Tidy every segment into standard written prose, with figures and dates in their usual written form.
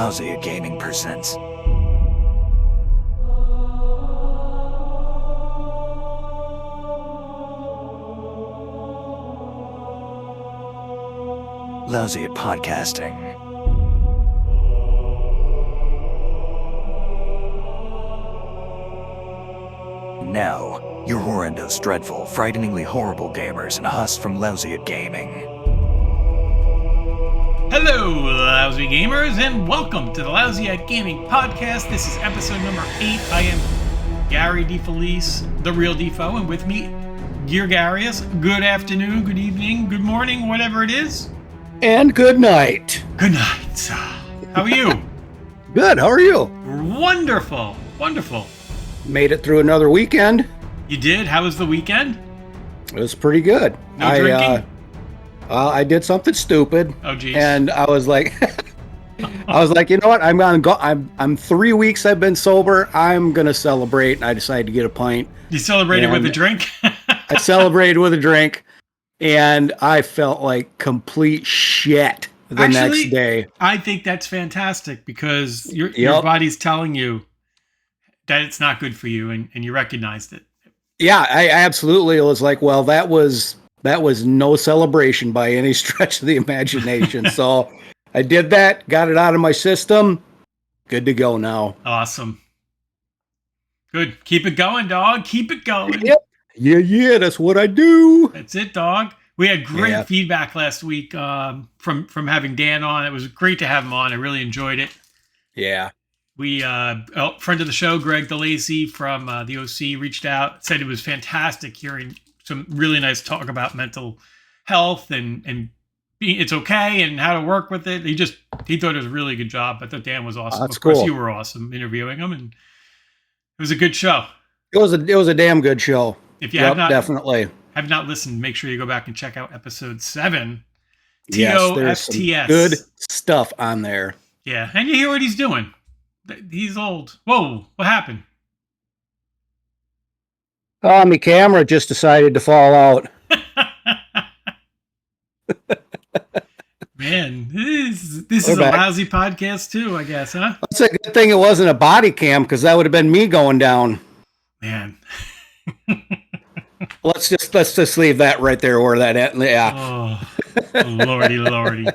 Lousy At Gaming presents Lousy at Podcasting. Now, your horrendous, dreadful, frighteningly horrible gamers and us from Lousy At Gaming. Hello, Lousy Gamers, and welcome to the Lousy At Gaming Podcast. This is episode number 8. I am Gary DeFelice, DeRealDeFo, and with me, Geargarious. Good afternoon, good evening, good morning, whatever it is. And good night. Good night. How are you? Good, how are you? Wonderful, wonderful. Made it through another weekend. You did? How was the weekend? It was pretty good. No drinking? I did something stupid. Oh, geez. And I was like, you know what? I'm gonna go. I'm 3 weeks. I've been sober. I'm gonna celebrate, and I decided to get a pint. You celebrated with a drink? I celebrated with a drink, and I felt like complete shit the next day. I think that's fantastic because your body's telling you that it's not good for you, and you recognized it. Yeah, I absolutely was like, well, that was no celebration by any stretch of the imagination. So I did that, got it out of my system. Good to go now. Awesome. Good. Keep it going, dog. Keep it going. Yep. Yeah, that's what I do. That's it, dog. We had great feedback last week from having Dan on. It was great to have him on. I really enjoyed it. Yeah. We, friend of the show, Greg DeLacy from the OC reached out, said it was fantastic hearing some really nice talk about mental health and being it's okay and how to work with it. He thought it was a really good job. I thought Dan was awesome. That's of course, cool. you were awesome interviewing him, and it was a good show. It was a damn good show. If you have not listened, make sure you go back and check out episode 7. Yes, there's some good stuff on there. Yeah, and you hear what he's doing. He's old. Whoa, what happened? Oh, my camera just decided to fall out. Man, this is a lousy podcast too, I guess, huh? It's a good thing it wasn't a body cam, because that would have been me going down. Man. Let's just leave that right there where that at. Yeah. Oh, lordy.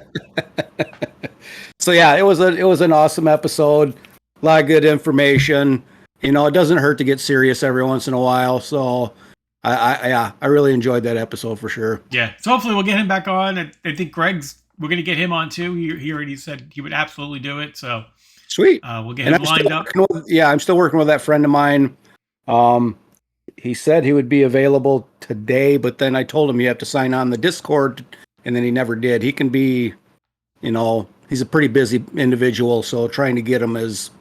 So yeah, it was an awesome episode. A lot of good information. You know, it doesn't hurt to get serious every once in a while. So I really enjoyed that episode for sure. Yeah. So hopefully we'll get him back on. I think we're going to get him on too. He already said he would absolutely do it. So sweet. We'll get him lined up. I'm still working with that friend of mine. He said he would be available today, but then I told him you have to sign on the Discord, and then he never did. He can be, he's a pretty busy individual, so trying to get him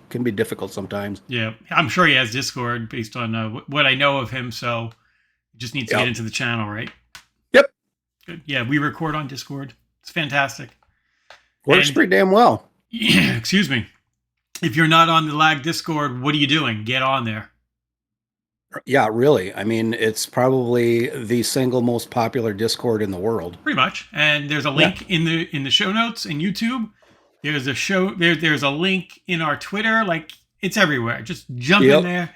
can be difficult sometimes. Yeah, I'm sure he has Discord based on what I know of him, so he just needs to get into the channel, right? Yep. Good. Yeah, we record on Discord. It's fantastic. Works pretty damn well. Yeah, excuse me. If you're not on the Lag Discord, what are you doing? Get on there. Yeah, really. I mean, it's probably the single most popular Discord in the world. Pretty much. And there's a link in the show notes in YouTube. There's there's a link in our Twitter. Like, it's everywhere. Just jump in there,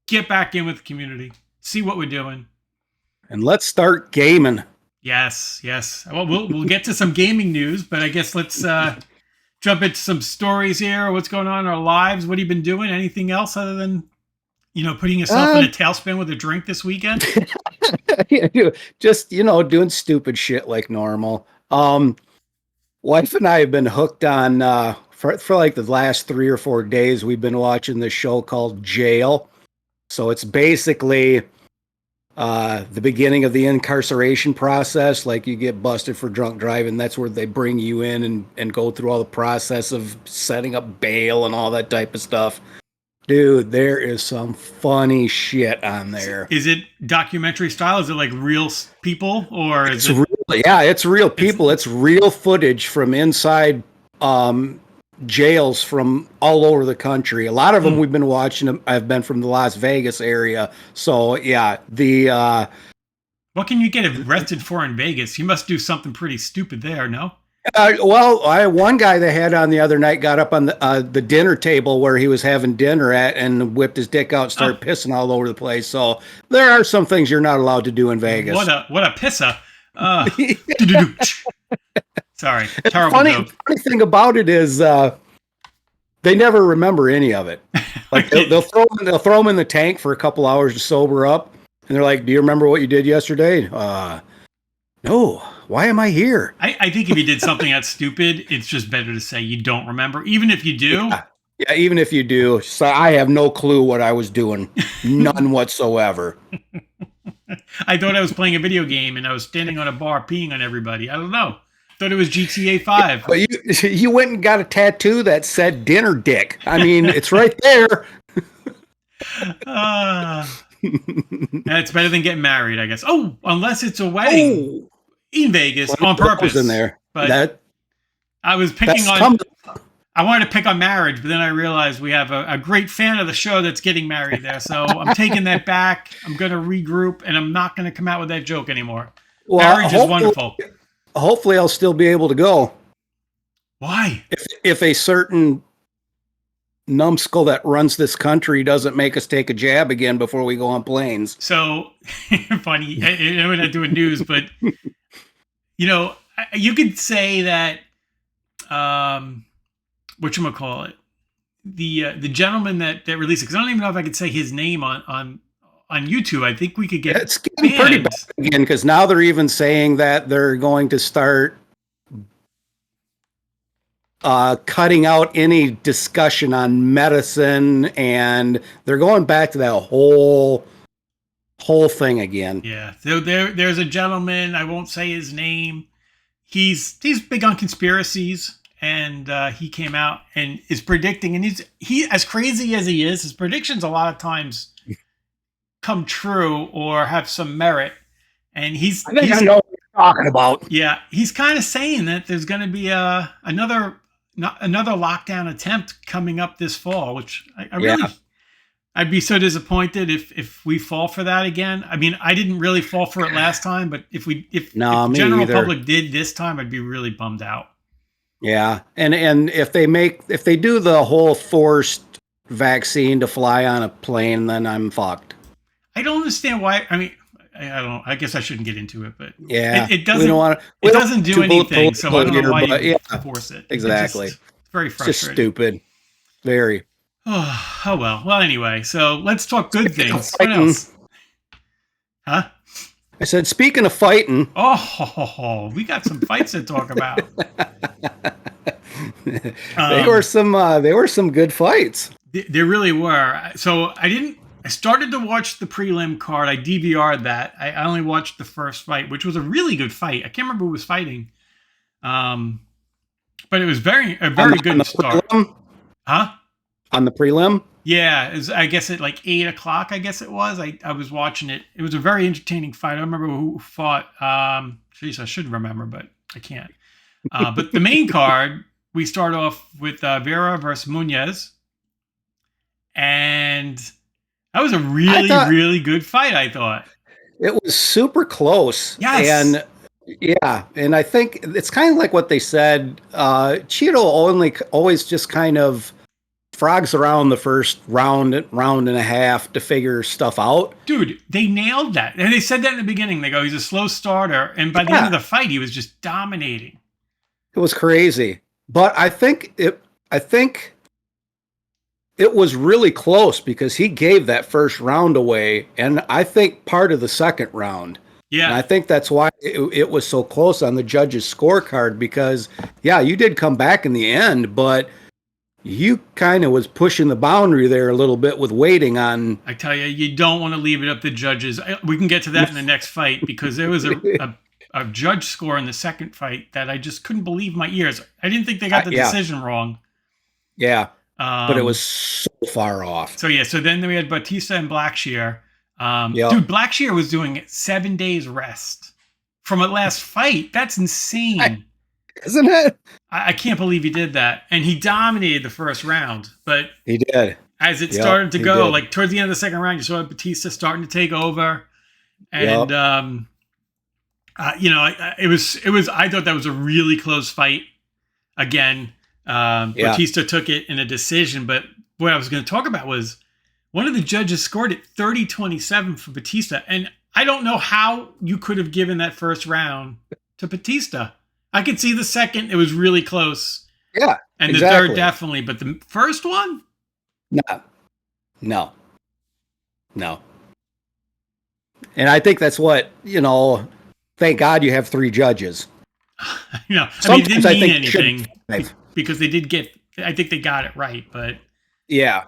get back in with the community, see what we're doing. And let's start gaming. Yes. Well, we'll get to some gaming news, but I guess let's jump into some stories here. What's going on in our lives? What have you been doing? Anything else other than putting yourself in a tailspin with a drink this weekend? Just, doing stupid shit like normal. Wife and I have been hooked on, for like the last 3 or 4 days, we've been watching this show called Jail. So it's basically the beginning of the incarceration process. Like, you get busted for drunk driving. That's where they bring you in and go through all the process of setting up bail and all that type of stuff. Dude, there is some funny shit on there. Is it documentary style? Is it like real people, or is it? It's real people. It's real footage from inside jails from all over the country. A lot of them we've been watching. I've been from the Las Vegas area. So yeah, what can you get arrested for in Vegas? You must do something pretty stupid there, no? One guy they had on the other night got up on the dinner table where he was having dinner at and whipped his dick out and started pissing all over the place. So there are some things you're not allowed to do in Vegas. What a pisser. Sorry, terrible joke. The funny thing about it is they never remember any of it. Like they'll throw them in the tank for a couple hours to sober up, and they're like, "Do you remember what you did yesterday?" No. Why am I here? I think if you did something that's stupid, it's just better to say you don't remember, even if you do. Yeah, even if you do. So I have no clue what I was doing. None whatsoever. I thought I was playing a video game and I was standing on a bar peeing on everybody. I don't know. Thought it was GTA 5. But you went and got a tattoo that said dinner dick. I mean, it's right there. That's better than getting married, I guess. Oh, unless it's a wedding in Vegas on purpose. In there. But I was picking on... I wanted to pick on marriage, but then I realized we have a great fan of the show that's getting married there. So I'm taking that back. I'm going to regroup, and I'm not going to come out with that joke anymore. Well, marriage is wonderful. Hopefully I'll still be able to go. Why? If a certain numbskull that runs this country doesn't make us take a jab again before we go on planes. So, funny. We're not doing news, but, you could say that... whatchamacallit, the gentleman that released it, because I don't even know if I could say his name on YouTube. I think we could get it's getting pretty bad again, because now they're even saying that they're going to start cutting out any discussion on medicine, and they're going back to that whole thing again. Yeah, so there's a gentleman, I won't say his name. He's big on conspiracies. And he came out and is predicting, and he as crazy as he is, his predictions a lot of times come true or have some merit. And I know what you're talking about. Yeah, he's kind of saying that there's going to be another lockdown attempt coming up this fall, which I really, I'd be so disappointed if we fall for that again. I mean, I didn't really fall for it last time, but if the general public did this time, I'd be really bummed out. Yeah, and if they do the whole forced vaccine to fly on a plane, then I'm fucked. I don't understand why. I mean, I guess I shouldn't get into it, but it doesn't do anything. So I don't know why you force it. Exactly. It's very frustrating. It's just stupid. Very. Oh well. Well, anyway, so let's talk good things. What else? Huh? I said, speaking of fighting. We got some fights to talk about. They were some good fights. There really were. So I started to watch the prelim card. I DVR'd that. I only watched the first fight, which was a really good fight. I can't remember who was fighting. But it was a very good start. Prelim? Huh? On the prelim? Yeah, I guess at like 8 o'clock, I guess it was. I was watching it. It was a very entertaining fight. I don't remember who fought. I should remember, but I can't. But the main card, we start off with Vera versus Munez. And that was a really good fight, I thought. It was super close. Yes. And I think it's kind of like what they said. Cheeto always just kind of frogs around the first round and a half to figure stuff out. Dude, they nailed that. And they said that in the beginning. They go, he's a slow starter. And by the end of the fight, he was just dominating. It was crazy. But I think it was really close because he gave that first round away. And I think part of the second round. Yeah. And I think that's why it was so close on the judge's scorecard because, you did come back in the end, but you kind of was pushing the boundary there a little bit with waiting on. I tell you don't want to leave it up to judges. We can get to that in the next fight because there was a judge score in the second fight that I just couldn't believe my ears. I didn't think they got the decision wrong. Yeah, but it was so far off. So then we had Batista and Blackshear. Yep. Dude, Blackshear was doing 7 days rest from a last fight. That's insane. Isn't it? I can't believe he did that. And he dominated the first round. But he did. As it started to go, like towards the end of the second round, you saw Batista starting to take over. And It was. I thought that was a really close fight. Again, Batista took it in a decision, but what I was going to talk about was one of the judges scored it 30-27 for Batista, and I don't know how you could have given that first round to Batista. I could see the second; it was really close. Yeah, and the third definitely, but the first one, no. And I think that's what Thank God you have 3 judges. It didn't mean anything because they did get. I think they got it right, but yeah,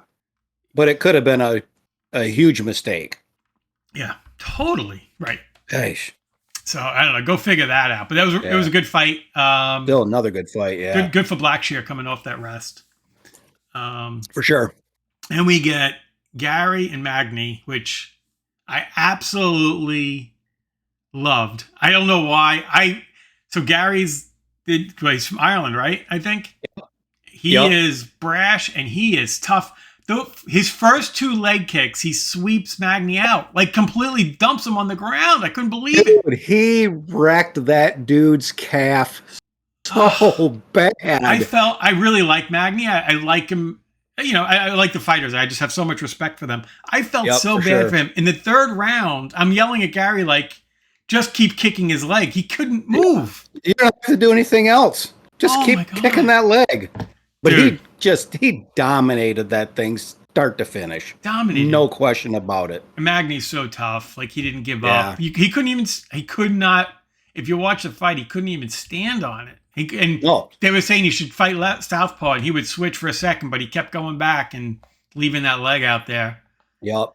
but it could have been a huge mistake. Yeah, totally right. Gosh. So I don't know. Go figure that out. But it was a good fight. Still another good fight. Yeah, good for Blackshear coming off that rest. For sure. And we get Gary and Magni, which I absolutely loved. I don't know why. So Gary's he's from Ireland, right? I think he is brash and he is tough. His first 2 leg kicks, he sweeps Magni out, like completely dumps him on the ground. I couldn't believe it. He wrecked that dude's calf so bad. I really like Magni. I like him. I like the fighters. I just have so much respect for them. I felt so bad for him. In the third round, I'm yelling at Gary, like, just keep kicking his leg. He couldn't move. You don't have to do anything else. Just keep kicking that leg. But dude, he dominated that thing start to finish. Dominated. No question about it. Magni's so tough. Like, he didn't give up. He could not, if you watch the fight, he couldn't even stand on it. They were saying he should fight southpaw, and he would switch for a second, but he kept going back and leaving that leg out there. Yep.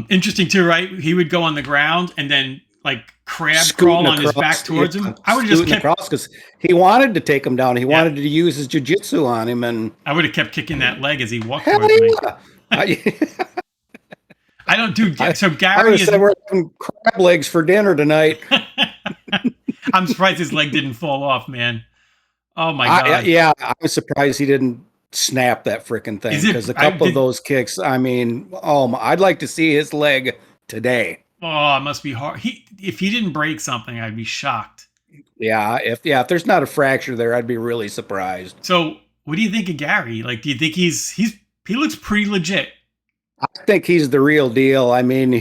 Interesting too, right? He would go on the ground and then like crab crawl on his back towards him. I would have just kept across because he wanted to take him down. He wanted to use his jiu-jitsu on him, and I would have kept kicking that leg as he walked towards me. I don't do so. Gary said we're having crab legs for dinner tonight. I'm surprised his leg didn't fall off, man. Oh my god! I was surprised he didn't snap that freaking thing because a couple of those kicks. I mean, I'd like to see his leg today. Oh, it must be hard. If he didn't break something, I'd be shocked. Yeah, if there's not a fracture there, I'd be really surprised. So, what do you think of Gary? Like, do you think he looks pretty legit? I think he's the real deal. I mean,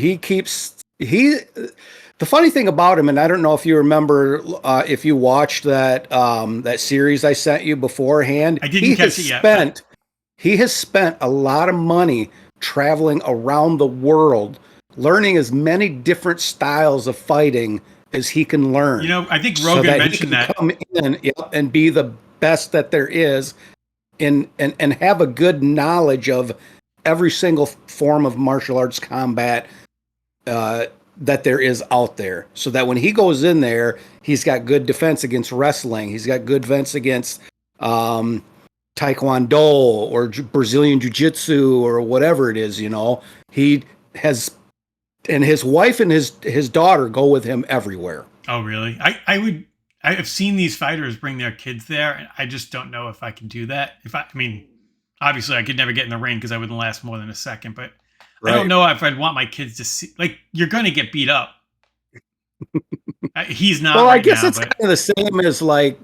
the funny thing about him, and I don't know if you remember, if you watched that series I sent you beforehand. I didn't catch it yet. He has spent a lot of money traveling around the world, learning as many different styles of fighting as he can learn. I think Rogan mentioned that. Come in and be the best that there is, and have a good knowledge of every single form of martial arts combat that there is out there, so that when he goes in there, he's got good defense against wrestling. He's got good defense against Taekwondo or Brazilian Jiu-Jitsu or whatever it is. He has, and his wife and his daughter go with him everywhere. Oh, really? I've seen these fighters bring their kids there, and I just don't know if I can do that. Obviously, I could never get in the ring because I wouldn't last more than a second, but. Right. I don't know if I'd want my kids to see. Like, you're going to get beat up. He's not. Well, I guess it's kind of the same as like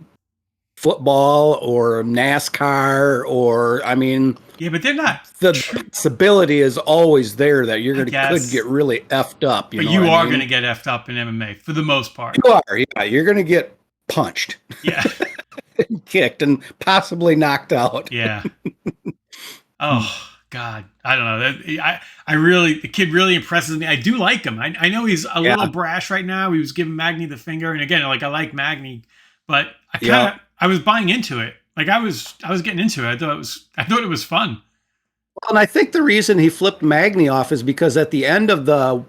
football or NASCAR or Yeah, but they're not. The possibility is always there that you're could get really effed up. But you are going to get effed up in MMA for the most part. You are. Yeah, you're going to get punched. Yeah. Kicked and possibly knocked out. Yeah. Oh. God, I don't know. The kid really impresses me. I do like him. I know he's a little brash right now. He was giving Magni the finger, and again, like I like Magni, but I was buying into it. Like I was getting into it. I thought it was fun. Well, and I think the reason he flipped Magni off is because at the end of the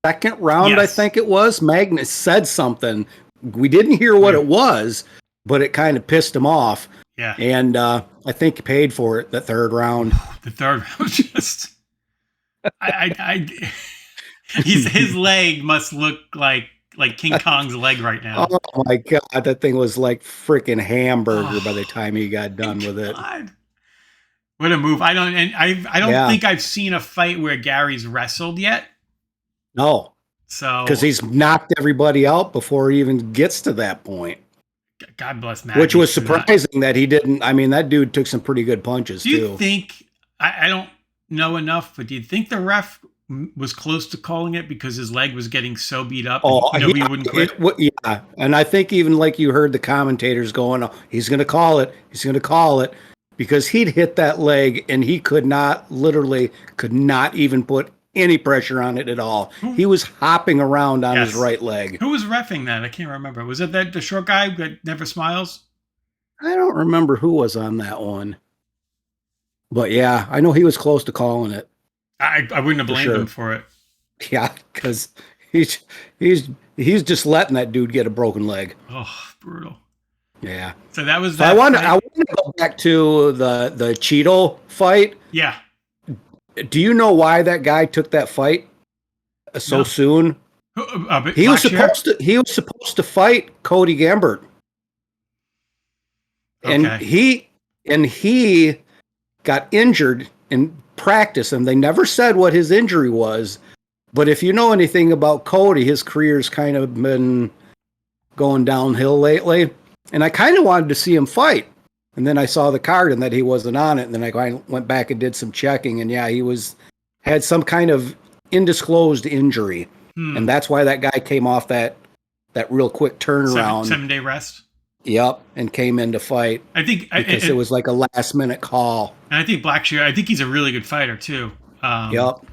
second round, I think it was, Magni said something. We didn't hear what it was, but it kind of pissed him off. Yeah. And I think he paid for it, the third round. The third round just... his leg must look like King Kong's leg right now. Oh, my God. That thing was like freaking hamburger by the time he got done with it. God. What a move. I don't think I've seen a fight where Gary's wrestled yet. No. So because he's knocked everybody out before he even gets to that point. God bless Matt. Which was surprising that he didn't. I mean, that dude took some pretty good punches, Do you too. think, I don't know enough, but do you think the ref was close to calling it because his leg was getting so beat up? And, he wouldn't quit? Yeah. And I think even like you heard the commentators going, oh, he's going to call it. He's going to call it. Because he'd hit that leg and he could not even put any pressure on it at all. He was hopping around on his right leg. Who was reffing that? I can't remember. Was it the short guy that never smiles? I don't remember who was on that one. But yeah, I know he was close to calling it. I wouldn't have blamed him for it. Yeah, because he's just letting that dude get a broken leg. Oh, brutal. Yeah. So that was that. I want to go back to the Cheeto fight. Yeah. Do you know why that guy took that fight so soon? He was supposed to fight Cody Gambert. Okay. And he got injured in practice, and they never said what his injury was. But if you know anything about Cody, his career's kind of been going downhill lately. And I kind of wanted to see him fight. And then I saw the card and that he wasn't on it. And then I went back and did some checking. And yeah, he had some kind of undisclosed injury. And that's why that guy came off that real quick turnaround. 7-day rest. Yep. And came in to fight. I think because it was like a last minute call. And I think Blackshear, I think he's a really good fighter too. Yep.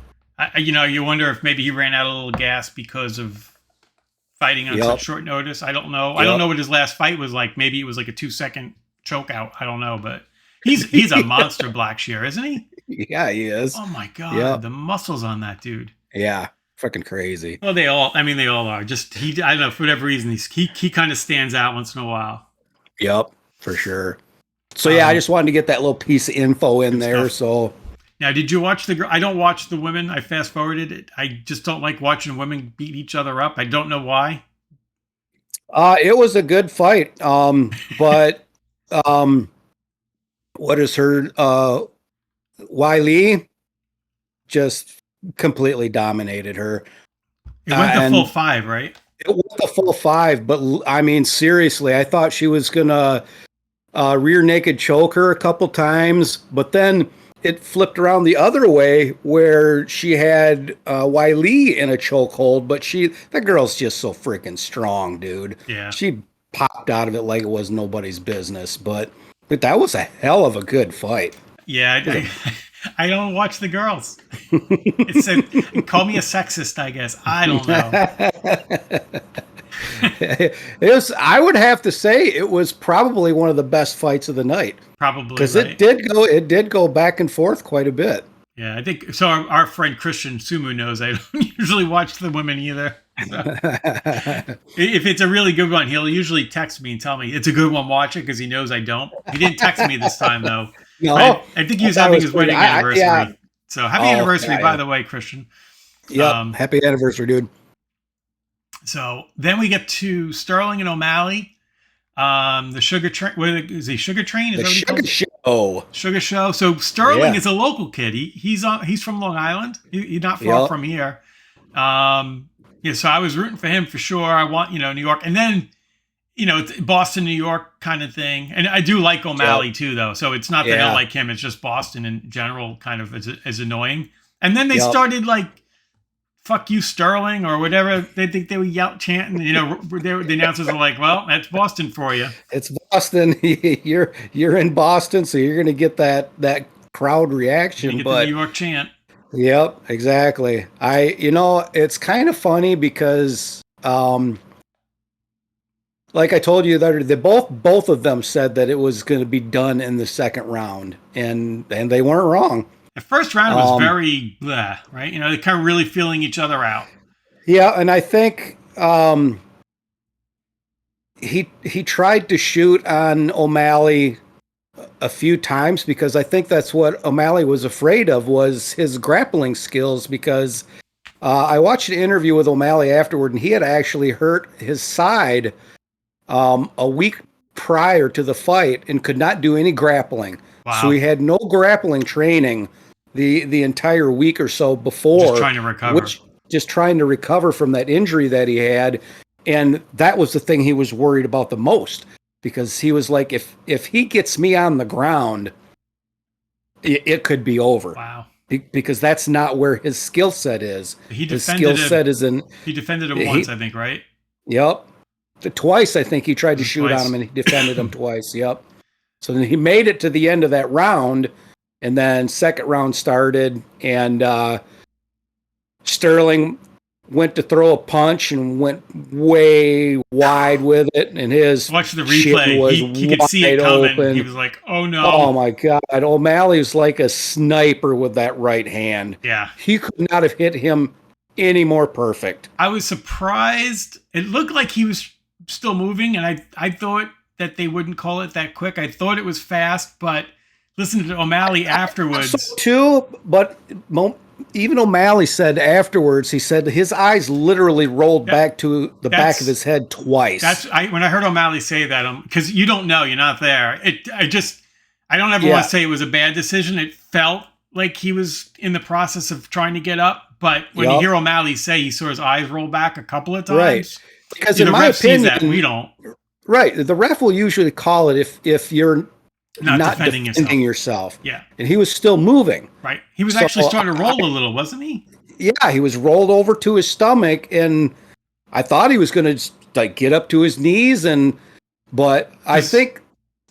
You wonder if maybe he ran out of a little gas because of fighting on such short notice. I don't know. I don't know what his last fight was like. Maybe it was like a 2-second choke out. I don't know, but he's a monster, Blackshear, isn't he? Yeah, he is. Oh my God. The muscles on that dude. Yeah. Freaking crazy. Well, they all are. Just I don't know, for whatever reason, he kind of stands out once in a while. Yep, for sure. So yeah, I just wanted to get that little piece of info in there. Stuff. So now, did you watch I don't watch the women. I fast forwarded it. I just don't like watching women beat each other up. I don't know why. It was a good fight. But what is her Wiley just completely dominated her. It went the full 5, right? It went the full 5, but I mean, seriously, I thought she was gonna rear naked choke her a couple times, but then it flipped around the other way where she had Wiley in a chokehold, but that girl's just so freaking strong, dude. Yeah. She popped out of it like it was nobody's business, but that was a hell of a good fight. Yeah, I don't watch the girls. Call me a sexist, I guess. I don't know. I would have to say it was probably one of the best fights of the night. Probably because right. it did go back and forth quite a bit. Yeah, I think so. Our friend Christian Sumu knows I don't usually watch the women either. So. If it's a really good one, he'll usually text me and tell me it's a good one. Watch it because he knows I don't. He didn't text me this time though. No, I think he was having his wedding anniversary. Yeah. So happy anniversary, by the way, Christian. Yeah, happy anniversary, dude. So then we get to Sterling and O'Malley. The Sugar Train. What is he? Sugar Train? Is the Sugar Show. Sugar Show. So Sterling is a local kid. He's from Long Island. He's not far from here. So I was rooting for him for sure. I want New York, and then it's Boston, New York kind of thing. And I do like O'Malley too, though. So it's not that I don't like him. It's just Boston in general kind of is annoying. And then they started like, fuck you, Sterling, or whatever. They think they were chanting. The announcers are like, well, that's Boston for you. It's Boston. You're in Boston, so you're going to get that crowd reaction. But the New York chant. Yep, exactly. It's kind of funny because, like I told you, that both of them said that it was going to be done in the second round, and they weren't wrong. The first round was very blah, right? They're kind of really feeling each other out. Yeah, and I think he tried to shoot on O'Malley a few times because I think that's what O'Malley was afraid of was his grappling skills because I watched an interview with O'Malley afterward, and he had actually hurt his side a week prior to the fight and could not do any grappling. Wow. So he had no grappling training the entire week or so before. Just trying to recover. just trying to recover from that injury that he had. And that was the thing he was worried about the most, because he was like, if he gets me on the ground, it could be over. Wow. Because that's not where his skill set is. His skill set is in. He defended him once, I think, right? Yep. Twice, I think he tried to shoot on him, and he defended him twice. Yep. So then he made it to the end of that round, and then second round started, and Sterling went to throw a punch and went way wide with it, and his watch the replay. He could see it coming. Open. He was like, "Oh no!" Oh my God! O'Malley was like a sniper with that right hand. Yeah, he could not have hit him any more perfect. I was surprised. It looked like he was still moving, and I thought that they wouldn't call it that quick. I thought it was fast, but listening to O'Malley afterwards, so too. But even O'Malley said afterwards, he said his eyes literally rolled back to the back of his head twice. When I heard O'Malley say that, because you don't know, you're not there. I don't ever want to say it was a bad decision. It felt like he was in the process of trying to get up, but when you hear O'Malley say he saw his eyes roll back a couple of times, right? Because in my opinion, we don't. Right, the ref will usually call it if you're not defending yourself. Yeah. And he was still moving. Right. He was actually starting to roll a little, wasn't he? Yeah, he was rolled over to his stomach, and I thought he was going to get up to his knees, but I think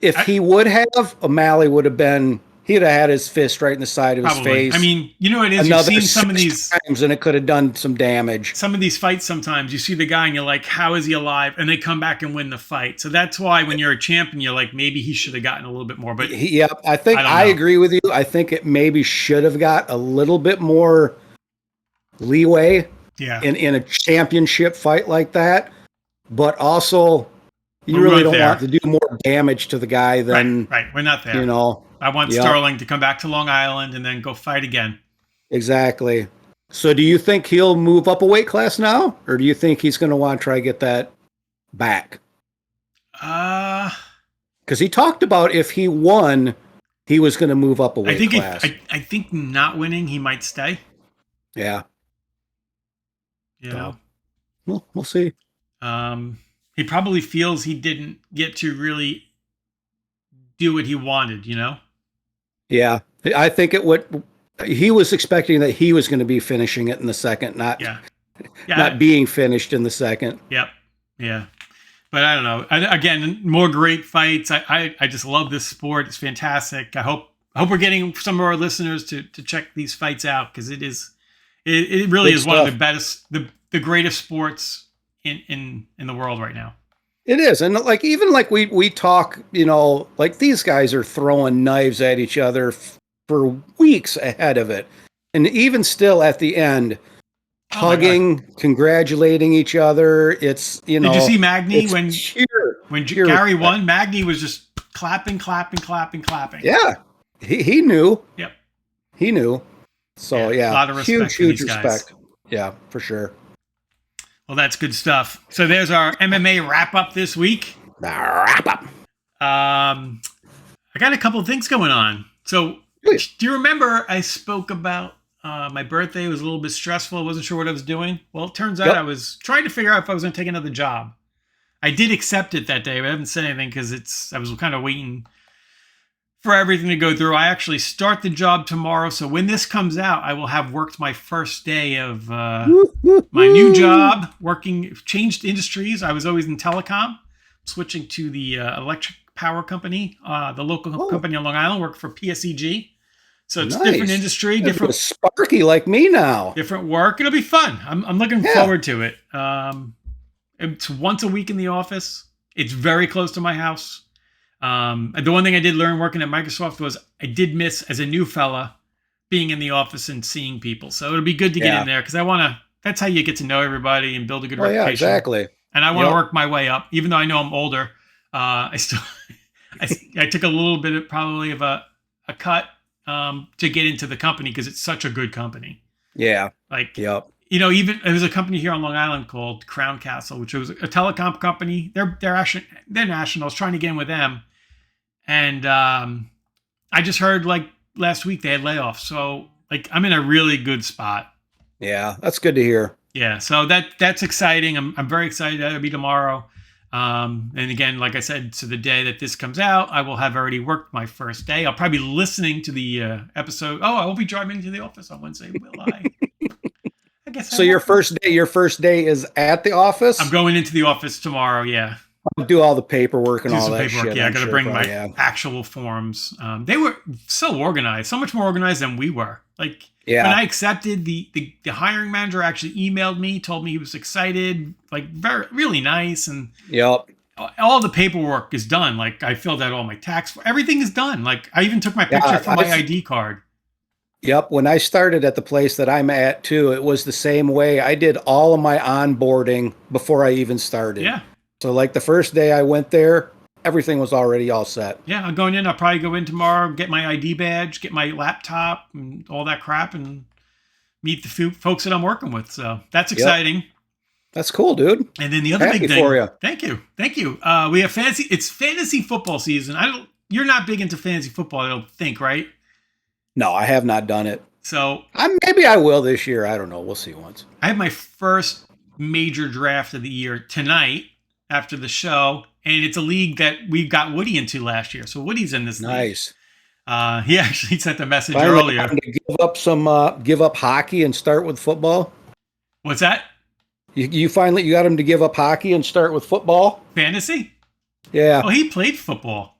if he would have, O'Malley would have been, he'd have had his fist right in the side of his face. I mean, you know what it is? You've seen some of these times, and it could have done some damage. Some of these fights, sometimes you see the guy and you're like, how is he alive? And they come back and win the fight. So that's why when you're a champion, you're like, maybe he should have gotten a little bit more. But yeah, I agree with you. I think it maybe should have got a little bit more leeway in a championship fight like that. But also, you really don't want to do more damage to the guy than... Right. We're not there. You know... I want Sterling to come back to Long Island and then go fight again. Exactly. So do you think he'll move up a weight class now? Or do you think he's going to want to try to get that back? Because he talked about if he won, he was going to move up a weight class. I think not winning, he might stay. Yeah. You know? Well, we'll see. He probably feels he didn't get to really do what he wanted, you know? Yeah, I think he was expecting that he was going to be finishing it in the second, not being finished in the second. Yep. Yeah. But I don't know. Again, more great fights. I just love this sport. It's fantastic. I hope we're getting some of our listeners to check these fights out, because it really is one of the best, the greatest sports in the world right now. It is. And even we talk, like these guys are throwing knives at each other for weeks ahead of it. And even still at the end, hugging, congratulating each other. It's, Did you see Magny when Gary respect. won? Magny was just clapping. Yeah. He knew. Yep. He knew. So a lot of respect huge respect. Yeah, for sure. Well, that's good stuff. So there's our MMA wrap-up this week. Wrap-up. I got a couple of things going on. So do you remember I spoke about my birthday was a little bit stressful. I wasn't sure what I was doing. Well, it turns out I was trying to figure out if I was going to take another job. I did accept it that day, but I haven't said anything because I was kind of waiting for everything to go through. I actually start the job tomorrow, so when this comes out, I will have worked my first day of my new job, changed industries. I was always in telecom, switching to the electric power company, the local company on Long Island, worked for PSEG. So it's different industry, different Sparky like me now. Different work. It'll be fun. I'm looking forward to it. It's once a week in the office. It's very close to my house. The one thing I did learn working at Microsoft was I did miss, as a new fella, being in the office and seeing people. So it'll be good to get in there, because that's how you get to know everybody and build a good reputation. Yeah, exactly. And I want to work my way up, even though I know I'm older. I took a little bit of probably of a cut to get into the company, because it's such a good company. Yeah. Even there was a company here on Long Island called Crown Castle, which was a telecom company. They're national. I was trying to get in with them, and I just heard last week they had layoffs. So I'm in a really good spot. Yeah, that's good to hear. Yeah, so that's exciting. I'm very excited. That'll be tomorrow. And again, like I said, so the day that this comes out, I will have already worked my first day. I'll probably be listening to the episode. Oh, I won't be driving to the office on Wednesday, will I? I guess. So your first day is at the office? I'm going into the office tomorrow. Yeah. I'll do all the paperwork and all that shit. Yeah, I got to bring my actual forms. They were so organized, so much more organized than we were. Like when I accepted, the hiring manager actually emailed me, told me he was excited, like really nice, and all the paperwork is done. Like I filled out all my tax, everything is done. Like I even took my picture for my ID card. Yep. When I started at the place that I'm at too, it was the same way. I did all of my onboarding before I even started. Yeah. So like the first day I went there, everything was already all set. Yeah, I'm going in. I'll probably go in tomorrow, get my ID badge, get my laptop and all that crap, and meet the folks that I'm working with. So that's exciting. That's cool, dude. And then the other big thing. For you. Thank you. We have it's fantasy football season. You're not big into fantasy football, I don't think, right? No, I have not done it. So maybe I will this year. I don't know. We'll see once. I have my first major draft of the year tonight after the show, and it's a league that we got Woody into last year. So Woody's in this league. Nice. He actually sent a message earlier. To give up hockey and start with football. What's that? You finally got him to give up hockey and start with football? Fantasy? Yeah. Oh, he played football.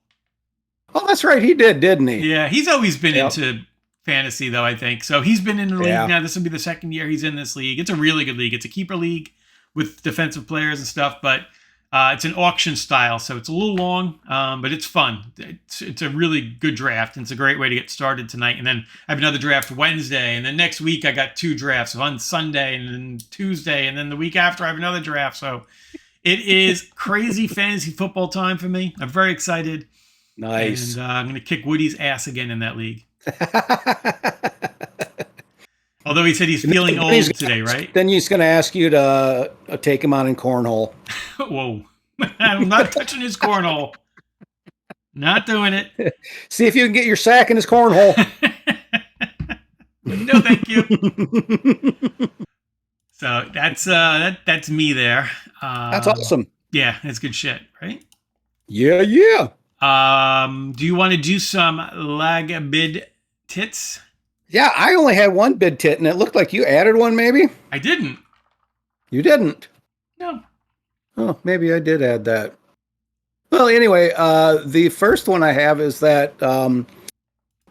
Oh, that's right. He did, didn't he? Yeah, he's always been into fantasy, though, I think. So he's been in the league now. This will be the second year he's in this league. It's a really good league. It's a keeper league with defensive players and stuff, but it's an auction style, so it's a little long, but it's fun. It's a really good draft, and it's a great way to get started tonight. And then I have another draft Wednesday, and then next week I got 2 drafts on Sunday and then Tuesday, and then the week after I have another draft. So it is crazy fantasy football time for me. I'm very excited. Nice. And I'm going to kick Woody's ass again in that league. Although he said he's feeling old today, right? Then he's going to ask you to take him on in cornhole. Whoa. I'm not touching his cornhole. Not doing it. See if you can get your sack in his cornhole. No, thank you. So that's me there. That's awesome. Yeah, it's good shit, right? Yeah. Do you want to do some lag bid tits? Yeah, I only had one bid tit, and it looked like you added one, maybe? I didn't. You didn't? No. Oh, maybe I did add that. Well, anyway, the first one I have is that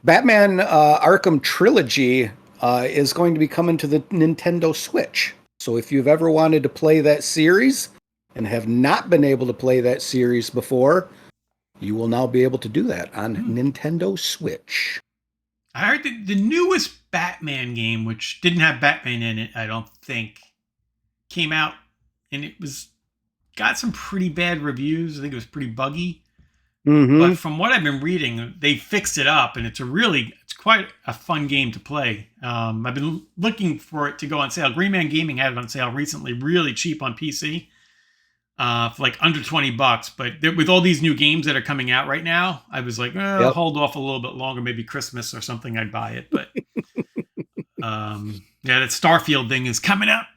Batman Arkham Trilogy is going to be coming to the Nintendo Switch. So if you've ever wanted to play that series and have not been able to play that series before, you will now be able to do that on Nintendo Switch. I heard the newest Batman game, which didn't have Batman in it, I don't think, came out, and it got some pretty bad reviews. I think it was pretty buggy. Mm-hmm. But from what I've been reading, they fixed it up, and it's quite a fun game to play. I've been looking for it to go on sale. Green Man Gaming had it on sale recently, really cheap on PC. For like under $20, but with all these new games that are coming out right now, I was like, I'll hold off a little bit longer, maybe Christmas or something, I'd buy it. But that Starfield thing is coming up.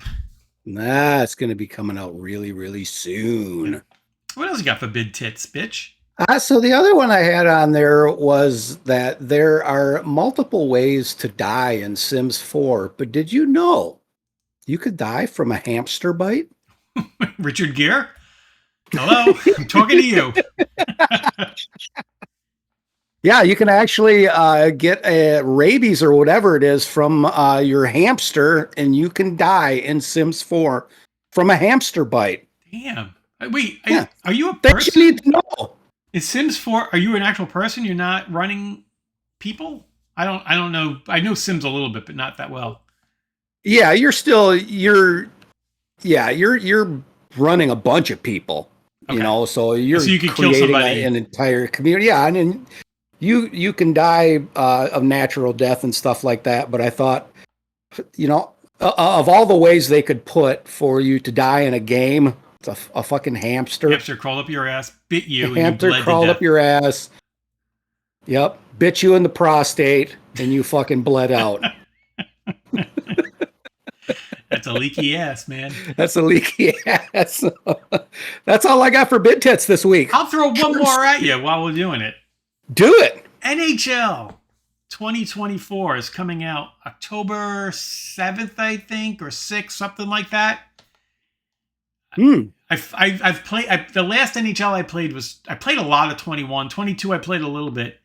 Nah, it's going to be coming out really, really soon. What else you got for bid tits, bitch? So the other one I had on there was that there are multiple ways to die in Sims 4, but did you know you could die from a hamster bite? Richard Gere? Hello, I'm talking to you. Yeah, you can actually get rabies or whatever it is from your hamster, and you can die in Sims 4 from a hamster bite. Damn. Wait, are you a person? That you need to know. In Sims 4, are you an actual person? You're not running people? I don't know. I know Sims a little bit, but not that well. Yeah, you're running a bunch of people, you know, so you can kill somebody, an entire community. Yeah, and then you can die of natural death and stuff like that. But I thought, of all the ways they could put for you to die in a game, it's a fucking hamster. Hamster crawled up your ass, bit you. Hamster crawled up your ass. Yep, bit you in the prostate, and you fucking bled out. a leaky ass, man. That's a leaky ass. That's all I got for bid tits this week. I'll throw one more at you while we're doing it. Do it. NHL 2024 is coming out October 7th, I think, or 6th, something like that. I've played the last NHL I played a lot of 21, 22 I played a little bit.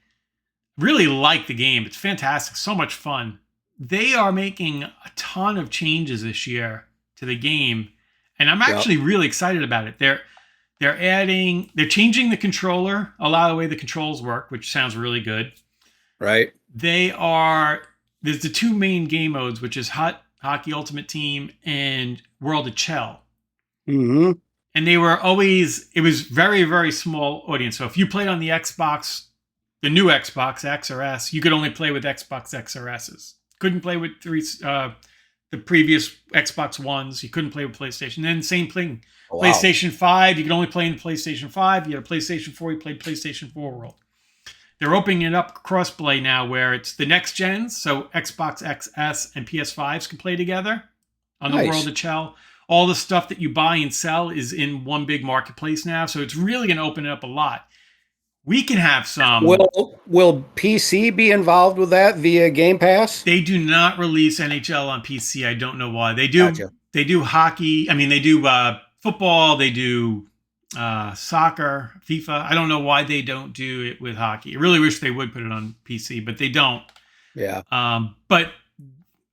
Really like the game. It's fantastic, so much fun. They are making a ton of changes this year to the game, and I'm actually really excited about it. They're changing the controller, a lot of the way the controls work, which sounds really good. Right. There's the two main game modes, which is Hockey Ultimate Team and World of Chell. Mm-hmm. And it was very, very small audience. So if you played on the Xbox, the new Xbox X or S, you could only play with Xbox X or S's. Couldn't play with the previous Xbox Ones. You couldn't play with PlayStation. Then same thing. Oh, wow. PlayStation 5, you could only play in PlayStation 5. You had a PlayStation 4, you played PlayStation 4 World. They're opening it up crossplay now where it's the next gens. So Xbox XS and PS5s can play together on the World of Chell. All the stuff that you buy and sell is in one big marketplace now. So it's really going to open it up a lot. We can have some. Will PC be involved with that via Game Pass? They do not release NHL on PC. I don't know why. They do. Gotcha. They do hockey. I mean, they do football. They do soccer, FIFA. I don't know why they don't do it with hockey. I really wish they would put it on PC, but they don't. Yeah. But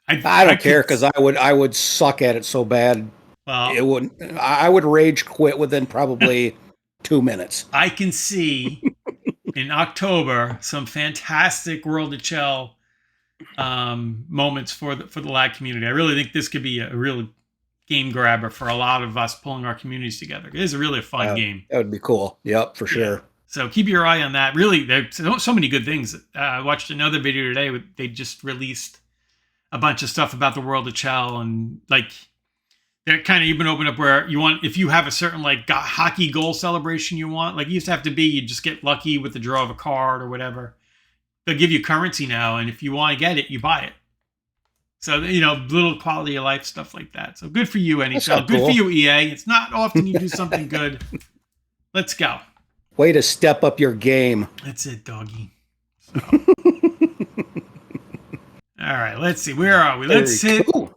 I don't care because I would suck at it so bad. Well, it wouldn't. I would rage quit within probably 2 minutes. I can see in October some fantastic World of Chell moments for the lag community. I really think this could be a real game grabber for a lot of us pulling our communities together. It is really a fun game. That would be cool. Yep, for sure. So keep your eye on that. Really, there's so many good things. I watched another video today. They just released a bunch of stuff about the World of Chell, and like they're kind of even open up where you want, if you have a certain like hockey goal celebration you want, like you used to have to be, you just get lucky with the draw of a card or whatever. They'll give you currency now, and if you want to get it, you buy it. So, little quality of life stuff like that. So good for you, NHL. Good for you, EA. It's not often you do something good. Let's go. Way to step up your game. That's it, doggy. So. All right, let's see. Where are we? Let's hit you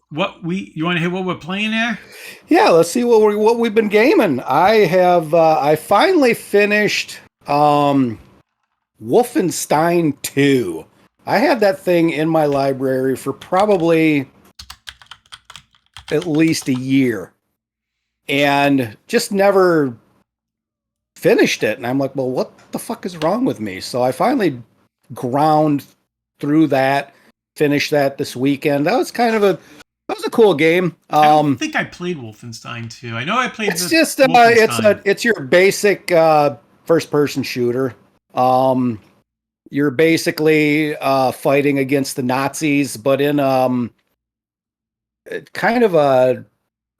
want to hit what we're playing there? Yeah, let's see what we've been gaming. I finally finished Wolfenstein 2. I had that thing in my library for probably at least a year and just never finished it. And I'm like, well, what the fuck is wrong with me? So I finally ground through that, finished that this weekend. That was a cool game. I don't think I played Wolfenstein 2. I know I played it's your basic first person shooter. You're basically fighting against the Nazis, but in kind of a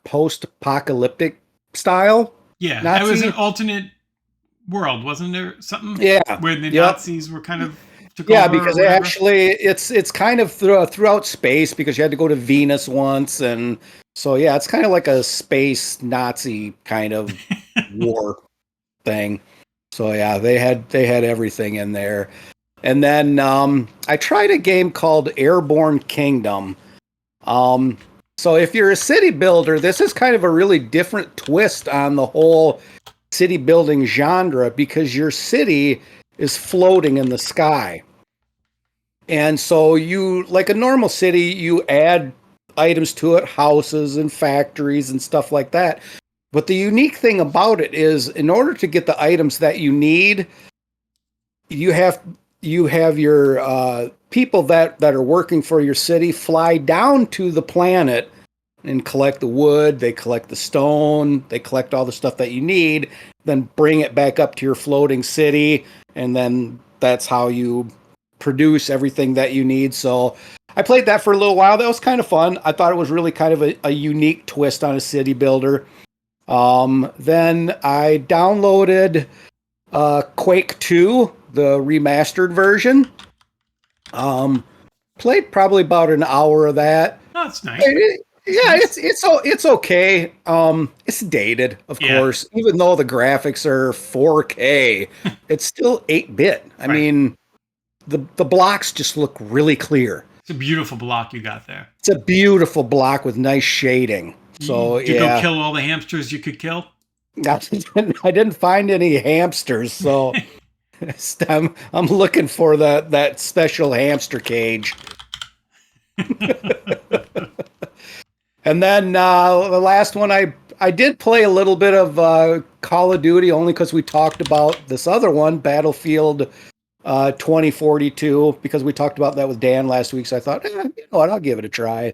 post-apocalyptic style. Yeah, Nazi. That was an alternate world, wasn't there? Something. Yeah, where the Nazis were kind of took yeah, over because actually it's kind of throughout space because you had to go to Venus once, and so yeah, it's kind of like a space Nazi kind of war thing. So yeah, they had everything in there. And then I tried a game called Airborne Kingdom. So if you're a city builder, this is kind of a really different twist on the whole city building genre because your city is floating in the sky. And so you, like a normal city, you add items to it, houses and factories and stuff like that. But the unique thing about it is in order to get the items that you need, you have your people that are working for your city fly down to the planet and collect the wood, they collect the stone, they collect all the stuff that you need, then bring it back up to your floating city, and then that's how you produce everything that you need. So I played that for a little while. That was kind of fun. I thought it was really kind of a unique twist on a city builder. Then I downloaded Quake 2, the remastered version. Played probably about an hour of that. Oh, that's nice. Yeah, it's okay. It's dated, of course. Even though the graphics are 4K, it's still 8-bit. I mean, the blocks just look really clear. It's a beautiful block you got there. It's a beautiful block with nice shading. So Did you go kill all the hamsters you could kill? I didn't find any hamsters, so I'm looking for that special hamster cage. And then the last one, I did play a little bit of Call of Duty, only because we talked about this other one, Battlefield 2042, because we talked about that with Dan last week. So I thought, you know what, I'll give it a try.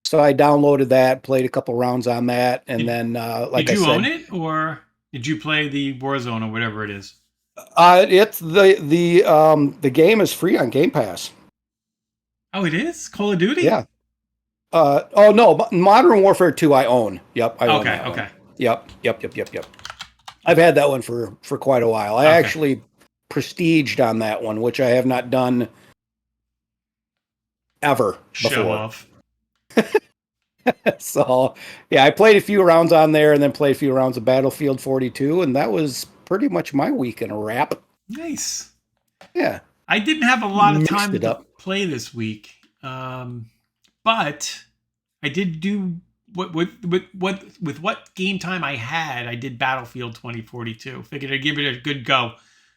So I downloaded that, played a couple rounds on that, and then like I said, did you own it, or did you play the Warzone or whatever it is? It's the game is free on Game Pass. Oh, it is Call of Duty. Yeah. Oh no, Modern Warfare 2 I own. Yep. I own that one. Yep. I've had that one for quite a while. I actually prestiged on that one, which I have not done ever before. Show off. So yeah, I played a few rounds on there and then played a few rounds of Battlefield 42, and that was pretty much my week in a wrap. Nice. Yeah. I didn't have a lot of time to play this week. But I did do with what game time I had. I did Battlefield 2042. Figured I'd give it a good go.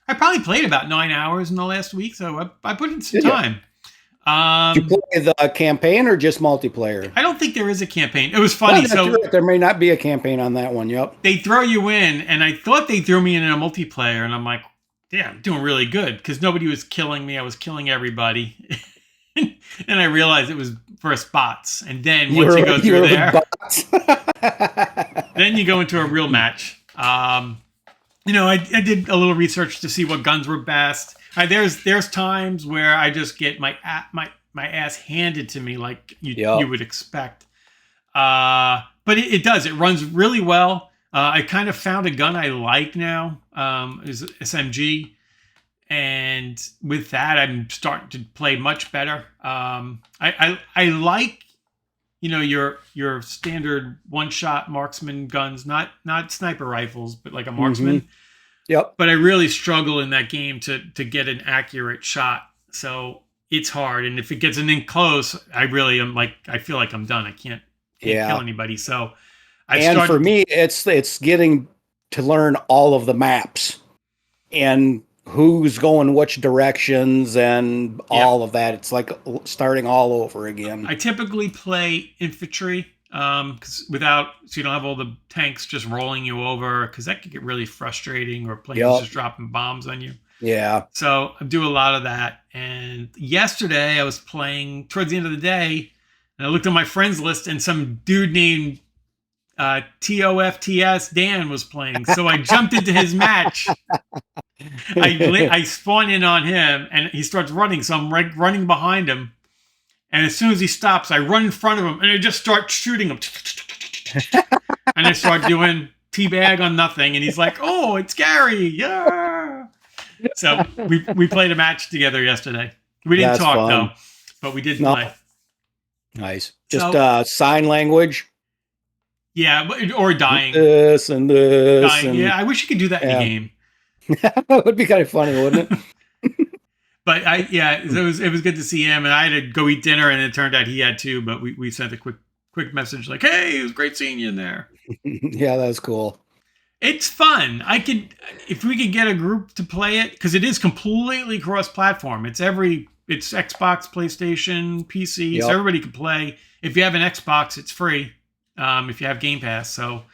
I probably played about 9 hours in the last week, so I put in some time. Did you play the campaign or just multiplayer? I don't think there is a campaign. It was funny. Right. There may not be a campaign on that one. Yep. They throw you in, and I thought they threw me in a multiplayer, and I'm like, yeah, I'm doing really good because nobody was killing me. I was killing everybody. And I realized it was first bots. And then once you go through there, then you go into a real match. I did a little research to see what guns were best. There's times where I just get my ass handed to me like you would expect. But it does. It runs really well. I kind of found a gun I like now. Is SMG. And with that, I'm starting to play much better. I like, your standard one-shot marksman guns, not sniper rifles, but like a marksman. Mm-hmm. Yep. But I really struggle in that game to get an accurate shot. So it's hard. And if it gets in close, I really am I feel like I'm done. I can't kill anybody. So for me, it's getting to learn all of the maps and who's going which directions and all of that. It's like starting all over again. I typically play infantry because so you don't have all the tanks just rolling you over, because that could get really frustrating, or planes just dropping bombs on you. Yeah. So I do a lot of that. And yesterday I was playing towards the end of the day, and I looked at my friends list, and some dude named TOFTS Dan was playing. So I jumped into his match. I spawn in on him, and he starts running. So I'm running behind him. And as soon as he stops, I run in front of him, and I just start shooting him. And I start doing teabag on nothing. And he's like, "Oh, it's Gary. Yeah." So we played a match together yesterday. We didn't talk, though, but we did play. Nice. Just sign language. Yeah, or dying. This and this. Dying. And, yeah, I wish you could do that in the game. That would be kind of funny, wouldn't it? But it was good to see him, and I had to go eat dinner, and it turned out he had too. But we sent a quick message like, "Hey, it was great seeing you in there." Yeah, that was cool. It's fun. If we could get a group to play it, because it is completely cross-platform. It's Xbox, PlayStation, PC, so everybody can play. If you have an Xbox, it's free. If you have Game Pass, so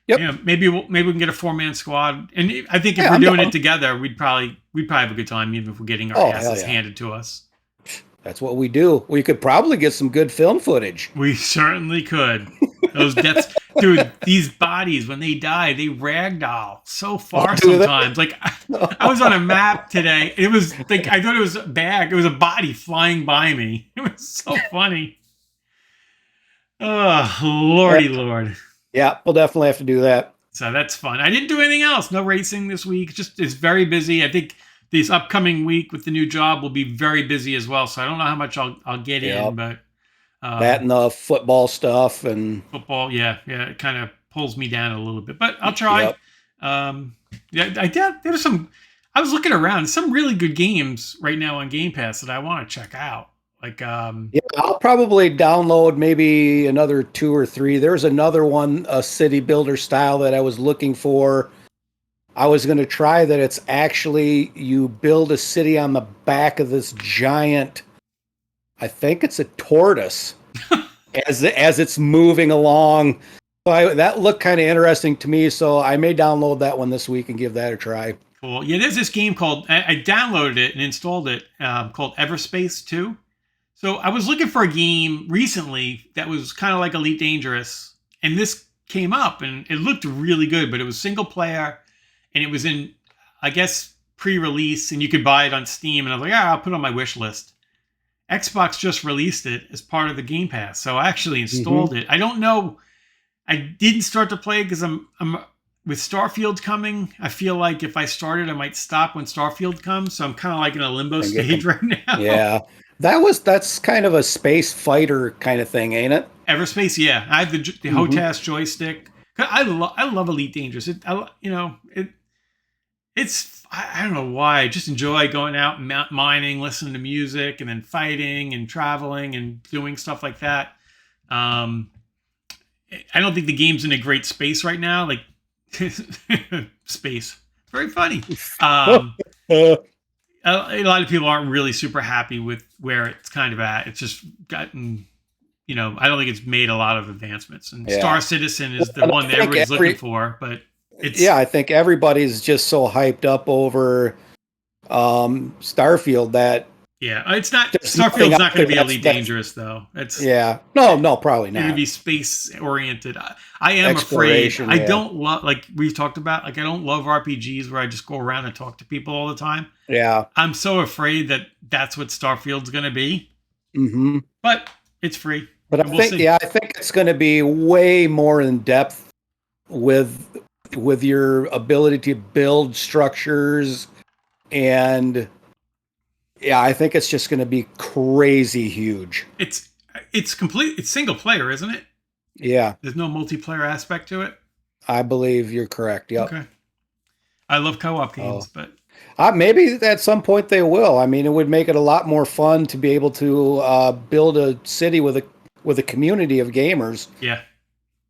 maybe we can get a 4-man squad. And I think if we're doing it together, we'd probably have a good time, even if we're getting our asses handed to us. That's what we do. We could probably get some good film footage. We certainly could. Those deaths, dude. These bodies, when they die, they ragdoll so far sometimes. Like I was on a map today. It was like I thought it was a bag. It was a body flying by me. It was so funny. Oh, lordy lord. Yeah, we'll definitely have to do that. So that's fun. I didn't do anything else. No racing this week. Just it's very busy. I think this upcoming week with the new job will be very busy as well. So I don't know how much I'll get in, but That and the football stuff and football. Yeah. It kind of pulls me down a little bit, but I'll try. Yep. There's some. I was looking around. Some really good games right now on Game Pass that I want to check out. Like, yeah, I'll probably download maybe another 2 or 3. There's another one, a city builder style that I was looking for. I was going to try that. It's actually you build a city on the back of this giant, I think it's a tortoise, as it's moving along. So that looked kind of interesting to me. So I may download that one this week and give that a try. Cool. Yeah, there's this game called, I downloaded it and installed it, called Everspace 2. So I was looking for a game recently that was kind of like Elite Dangerous, and this came up, and it looked really good, but it was single player, and it was in, I guess, pre-release, and you could buy it on Steam, and I was like, I'll put it on my wish list. Xbox just released it as part of the Game Pass, so I actually installed it. I don't know, I didn't start to play because I'm with Starfield coming. I feel like if I started, I might stop when Starfield comes, so I'm kind of like in a limbo stage right now. Yeah. That's kind of a space fighter kind of thing, ain't it? Everspace, yeah. I have the HOTAS joystick. I love Elite Dangerous. It's I don't know why. I just enjoy going out and mining, listening to music, and then fighting and traveling and doing stuff like that. I don't think the game's in a great space right now. Like space, very funny. A lot of people aren't really super happy with where it's kind of at. It's just gotten, I don't think it's made a lot of advancements. And Star Citizen is the one that everybody's looking for, but it's... Yeah, I think everybody's just so hyped up over Starfield that... Yeah, it's not... Starfield's not going to be Elite Dangerous, though. No, probably not. It's going to be space-oriented. I am afraid. I don't love... Like we've talked about, I don't love RPGs where I just go around and talk to people all the time. Yeah. I'm so afraid that that's what Starfield's going to be. Mm-hmm. But it's free. But I think it's going to be way more in depth with your ability to build structures, and I think it's just going to be crazy huge. It's single player, isn't it? Yeah. There's no multiplayer aspect to it. I believe you're correct. Yep. Okay. I love co-op games, but maybe at some point they will. I mean, it would make it a lot more fun to be able to build a city with a community of gamers. Yeah,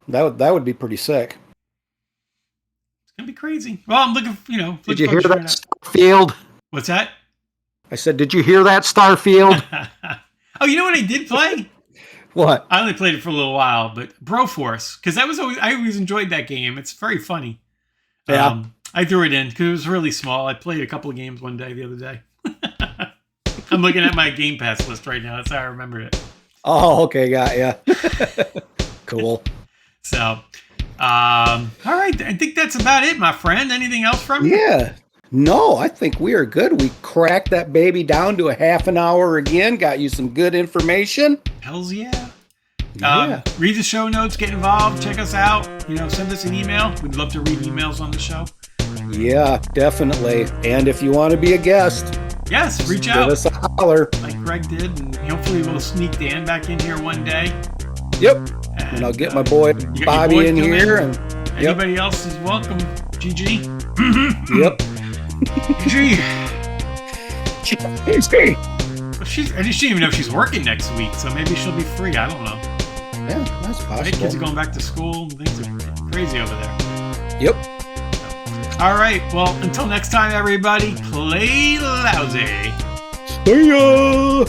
that would be pretty sick. It's gonna be crazy. Well, I'm looking. Did you hear that, Starfield? What's that? I said, did you hear that, Starfield? Oh, you know what I did play? What? I only played it for a little while, but Broforce, because I always enjoyed that game. It's very funny. Yeah. I threw it in because it was really small. I played a couple of games one day the other day. I'm looking at my Game Pass list right now. That's how I remembered it. Oh, okay. Got ya. Cool. So, all right. I think that's about it, my friend. Anything else from you? Yeah. No, I think we are good. We cracked that baby down to a half an hour again. Got you some good information. Hells yeah. Yeah. Read the show notes. Get involved. Check us out. Send us an email. We'd love to read emails on the show. Yeah, definitely. And if you want to be a guest, yes, reach out. Give us a holler. Like Greg did. And hopefully we'll sneak Dan back in here one day. Yep. And I'll get my boy Bobby in here. And anybody else is welcome. GG. Yep. GG. GG. She didn't even know she's working next week, so maybe she'll be free. I don't know. Yeah, that's possible. Right? Kids are going back to school. Things are crazy over there. Yep. All right. Well, until next time, everybody, play lousy. See ya.